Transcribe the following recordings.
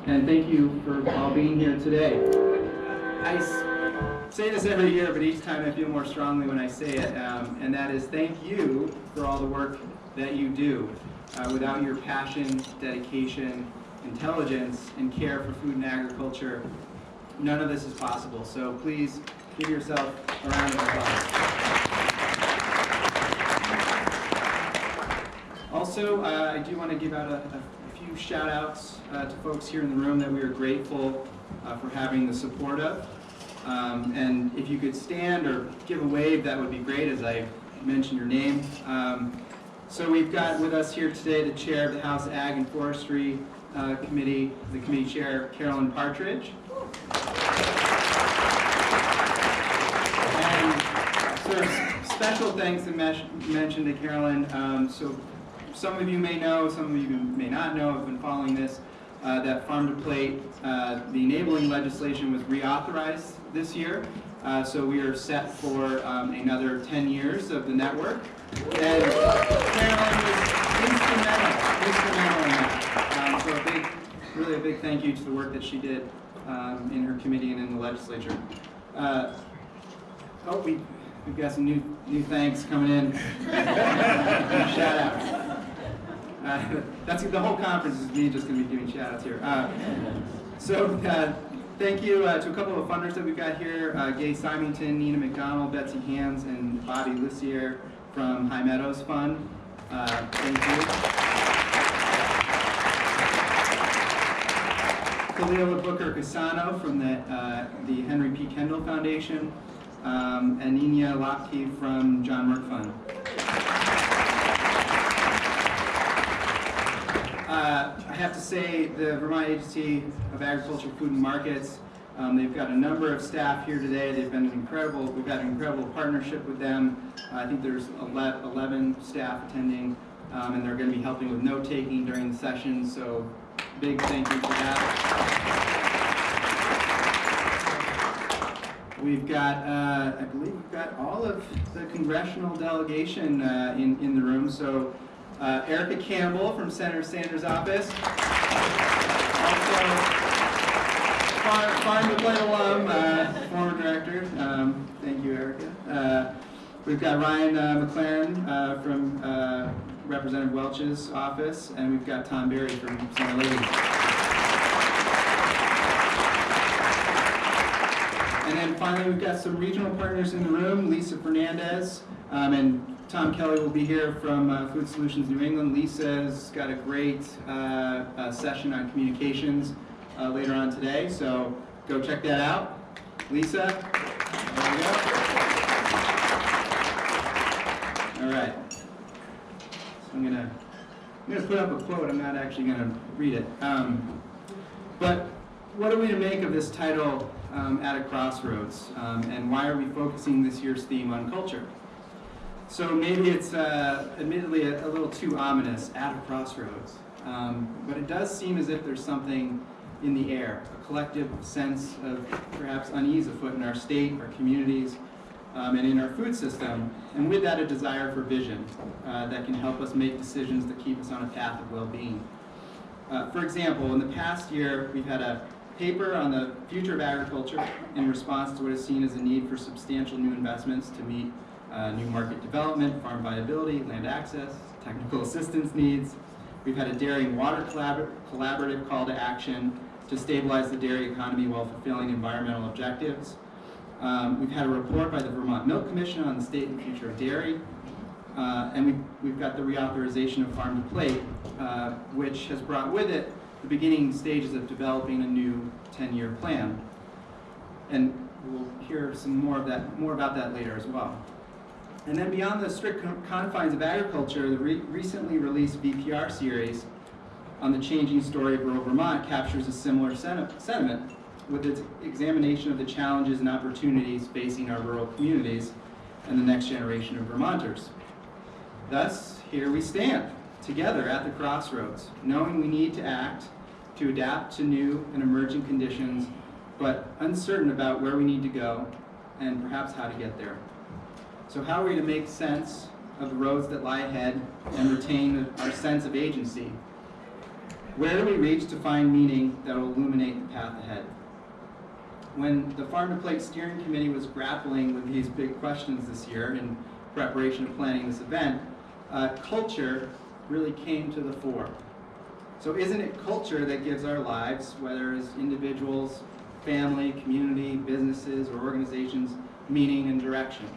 and thank you for all being here today. I say this every year, but each time I feel more strongly when I say it, and that is thank you for all the work that you do. Without your passion, dedication, intelligence, and care for food and agriculture, none of this is possible. So please give yourself a round of applause. Also, I do want to give out a few shout outs to folks here in the room that we are grateful for having the support of. And if you could stand or give a wave, that would be great as I mention your name. So we've got with us here today the chair of the House Ag and Forestry Committee, the committee chair, Carolyn Partridge. And sort of special thanks to mention to Carolyn. So some of you may know, some of you may not know, have been following this, that Farm to Plate, the enabling legislation was reauthorized this year. So we are set for another 10 years of the network. And Carolyn was instrumental in that. So really a big thank you to the work that she did in her committee and in the legislature. We've got some new thanks coming in. Shout outs. That's the whole conference is me just going to be giving shout outs here. Thank you to a couple of funders that we've got here, Gay Symington, Nina McDonald, Betsy Hams, and Bobby Lissier from High Meadows Fund. Thank you. Khalila Booker Casano from the Henry P. Kendall Foundation, and Nina Lopke from John Merck Fund. I have to say the Vermont Agency of Agriculture, Food and Markets, they've got a number of staff here today. We've got an incredible partnership with them. I think there's 11 staff attending, and they're going to be helping with note-taking during the session, so big thank you for that. We've got, I believe we've got all of the congressional delegation in the room, so Erica Campbell from Senator Sanders' office. Also, Farm to Plate alum, former director. Thank you, Erica. We've got Ryan McLaren from Representative Welch's office, and we've got Tom Berry from Santa Ladies. And then finally, we've got some regional partners in the room, Lisa Fernandez, and Tom Kelly will be here from Food Solutions New England. Lisa's got a great session on communications later on today, so go check that out. Lisa, there we go. All right. So I'm gonna put up a quote. I'm not actually gonna read it. But what are we to make of this title, At a Crossroads, and why are we focusing this year's theme on culture? So maybe it's admittedly a little too ominous, at a crossroads, but it does seem as if there's something in the air, a collective sense of perhaps unease afoot in our state, our communities, and in our food system, and with that a desire for vision that can help us make decisions that keep us on a path of well-being. For example, in the past year, we've had a paper on the future of agriculture in response to what is seen as a need for substantial new investments to meet new market development, farm viability, land access, technical assistance needs. We've had a dairy and water collaborative call to action to stabilize the dairy economy while fulfilling environmental objectives. We've had a report by the Vermont Milk Commission on the state and future of dairy. And we've got the reauthorization of Farm to Plate, which has brought with it the beginning stages of developing a new 10-year plan. And we'll hear some more about that later as well. And then beyond the strict confines of agriculture, the recently released VPR series on the changing story of rural Vermont captures a similar sentiment with its examination of the challenges and opportunities facing our rural communities and the next generation of Vermonters. Thus, here we stand, together at the crossroads, knowing we need to act to adapt to new and emerging conditions, but uncertain about where we need to go and perhaps how to get there. So how are we to make sense of the roads that lie ahead and retain our sense of agency? Where do we reach to find meaning that will illuminate the path ahead? When the Farm to Plate Steering Committee was grappling with these big questions this year in preparation of planning this event, culture really came to the fore. So isn't it culture that gives our lives, whether as individuals, family, community, businesses, or organizations, meaning and direction?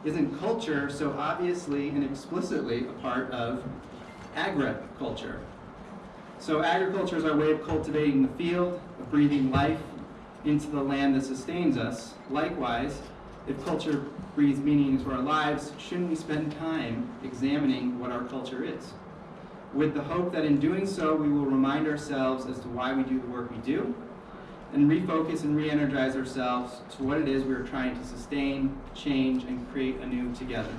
Isn't culture so obviously and explicitly a part of agriculture? So agriculture is our way of cultivating the field, of breathing life into the land that sustains us. Likewise, if culture breathes meaning into our lives, shouldn't we spend time examining what our culture is? With the hope that in doing so, we will remind ourselves as to why we do the work we do, and refocus and re-energize ourselves to what it is we are trying to sustain, change, and create anew together.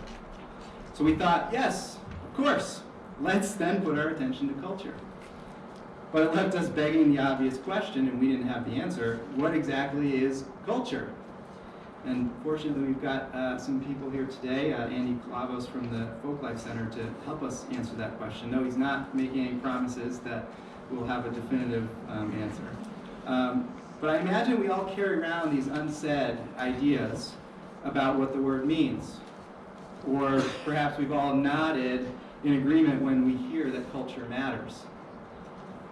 So we thought, yes, of course, let's then put our attention to culture. But it left us begging the obvious question, and we didn't have the answer: what exactly is culture? And fortunately, we've got some people here today, Andy Clavos from the Folklife Center, to help us answer that question. No, he's not making any promises that we'll have a definitive answer. But I imagine we all carry around these unsaid ideas about what the word means. Or perhaps we've all nodded in agreement when we hear that culture matters.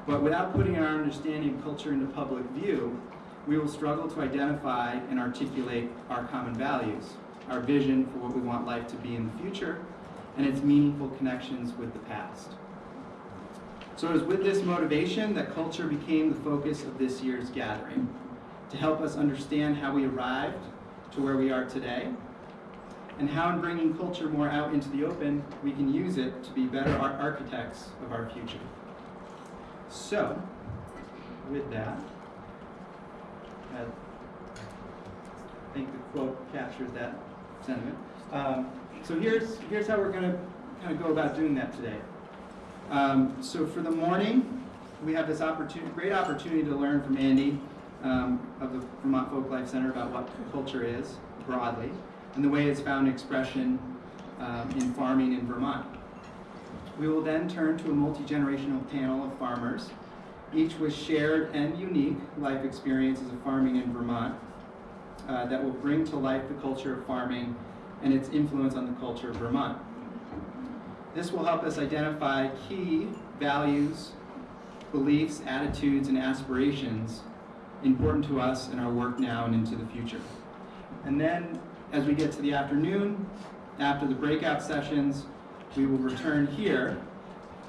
But without putting our understanding of culture into public view, we will struggle to identify and articulate our common values, our vision for what we want life to be in the future, and its meaningful connections with the past. So it was with this motivation that culture became the focus of this year's gathering, to help us understand how we arrived to where we are today, and how in bringing culture more out into the open, we can use it to be better architects of our future. So, with that, I think the quote captures that sentiment. So here's how we're going to kind of go about doing that today. So for the morning, we have this great opportunity to learn from Andy of the Vermont Folklife Center about what culture is broadly and the way it's found expression in farming in Vermont. We will then turn to a multi-generational panel of farmers, each with shared and unique life experiences of farming in Vermont that will bring to life the culture of farming and its influence on the culture of Vermont. This will help us identify key values, beliefs, attitudes, and aspirations important to us in our work now and into the future. And then, as we get to the afternoon, after the breakout sessions, we will return here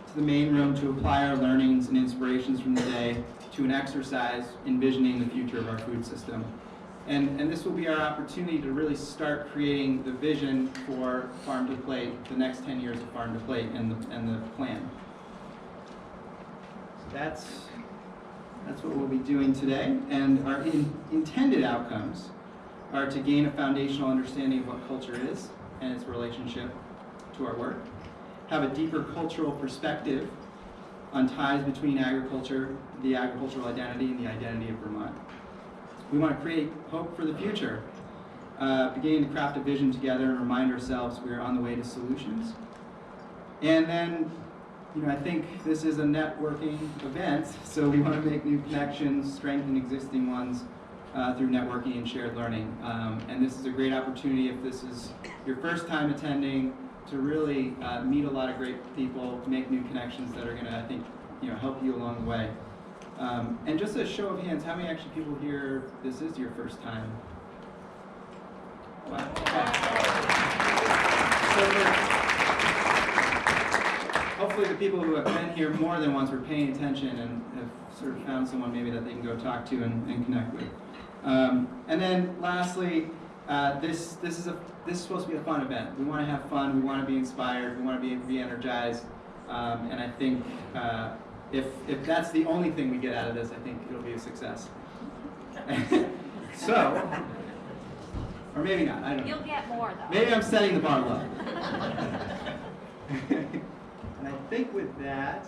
to the main room to apply our learnings and inspirations from the day to an exercise envisioning the future of our food system. And this will be our opportunity to really start creating the vision for Farm to Plate, the next 10 years of Farm to Plate and the plan. So that's what we'll be doing today. And our intended outcomes are to gain a foundational understanding of what culture is and its relationship to our work, have a deeper cultural perspective on ties between agriculture, the agricultural identity, and the identity of Vermont. We want to create hope for the future, beginning to craft a vision together and remind ourselves we are on the way to solutions. And then, I think this is a networking event, so we want to make new connections, strengthen existing ones through networking and shared learning. And this is a great opportunity, if this is your first time attending, to really meet a lot of great people, make new connections that are going to, I think, help you along the way. And just a show of hands, how many actually people here, this is your first time? Wow. Hopefully the people who have been here more than once were paying attention and have sort of found someone maybe that they can go talk to and connect with. And then lastly, this is supposed to be a fun event. We want to have fun, we want to be inspired, we want to be re-energized, and I think if that's the only thing we get out of this, I think it'll be a success. So, or maybe not, I don't know. You'll get more though. Maybe I'm setting the bar low. And I think with that,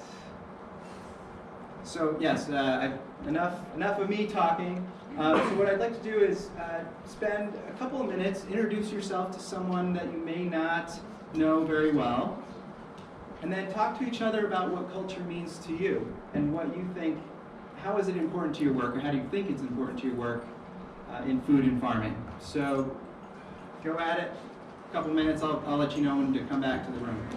so yes, enough of me talking. So what I'd like to do is spend a couple of minutes, introduce yourself to someone that you may not know very well, And then talk to each other about what culture means to you and what you think, how is it important to your work, or how do you think it's important to your work in food and farming. So go at it. A couple minutes, I'll let you know when to come back to the room.